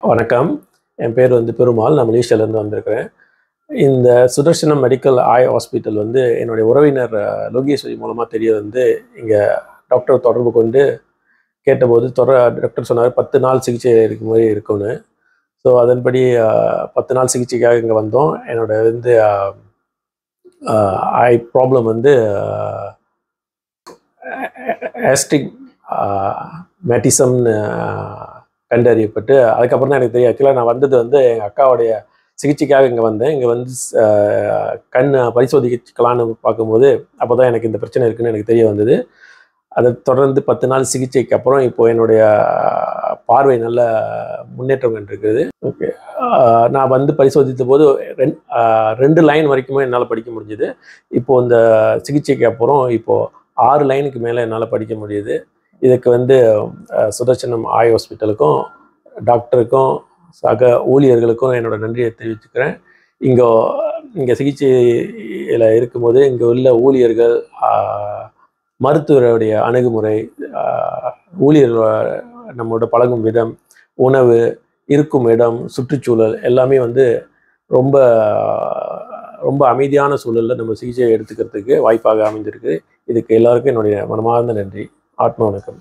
வணக்கம். என் பேர் பெருமாள். நான் மலேசியாலேருந்து வந்திருக்கிறேன். இந்த சுதர்சனம் மெடிக்கல் ஐ ஹாஸ்பிட்டல் என்னுடைய உறவினர் லோகேஸ்வரி மூலமா தெரிய இங்க டாக்டர் தொடர்பு கொண்டு கேட்டபோது டாக்டர் சொன்னார் 10 நாள் சிகிச்சை இருக்க மாரி இருக்கும்னு. ஸோ அதன்படி 10 நாள் சிகிச்சைக்காக இங்க வந்தோம். என்னோட ஐ ப்ராப்ளம் ஆஸ்டிக் மேட்டிசம்னு கண்டறியப்பட்டு அதுக்கப்புறம் தான் எனக்கு தெரியும். ஆக்சுவலாக நான் வந்தது எங்கள் அக்காவுடைய சிகிச்சைக்காக இங்கே வந்தேன். இங்கே கண் பரிசோதிக்கலான்னு பார்க்கும்போது அப்போ தான் எனக்கு இந்த பிரச்சனை இருக்குன்னு எனக்கு தெரிய வந்தது. அதை தொடர்ந்து 10 நாள் சிகிச்சைக்கு அப்புறம் இப்போது என்னுடைய பார்வை நல்ல முன்னேற்றம் கண்டிருக்குது. ஓகே, நான் பரிசோதித்த போது 2 லைன் வரைக்குமே என்னால் படிக்க முடிஞ்சுது. இப்போது இந்த சிகிச்சைக்கு அப்புறம் இப்போது 6 லைனுக்கு மேலே என்னால் படிக்க முடியுது. இதுக்கு சுதர்சனம் ஐ ஹாஸ்பிட்டலுக்கும் டாக்டருக்கும் சக ஊழியர்களுக்கும் என்னோட நன்றியை தெரிவிச்சுக்கிறேன். இங்கே சிகிச்சையில் இருக்கும்போது இங்கே உள்ள ஊழியர்கள், மருத்துவருடைய அணுகுமுறை, ஊழியர் நம்மளோட பழகும் விதம், உணவு, இருக்கும் இடம், சுற்றுச்சூழல் எல்லாமே ரொம்ப ரொம்ப அமைதியான சூழலில் நம்ம சிகிச்சை எடுத்துக்கிறதுக்கு வாய்ப்பாக அமைந்திருக்கு. இதுக்கு எல்லாருக்கும் என்னுடைய மனமார்ந்த நன்றி. ஆத்மா வணக்கம்.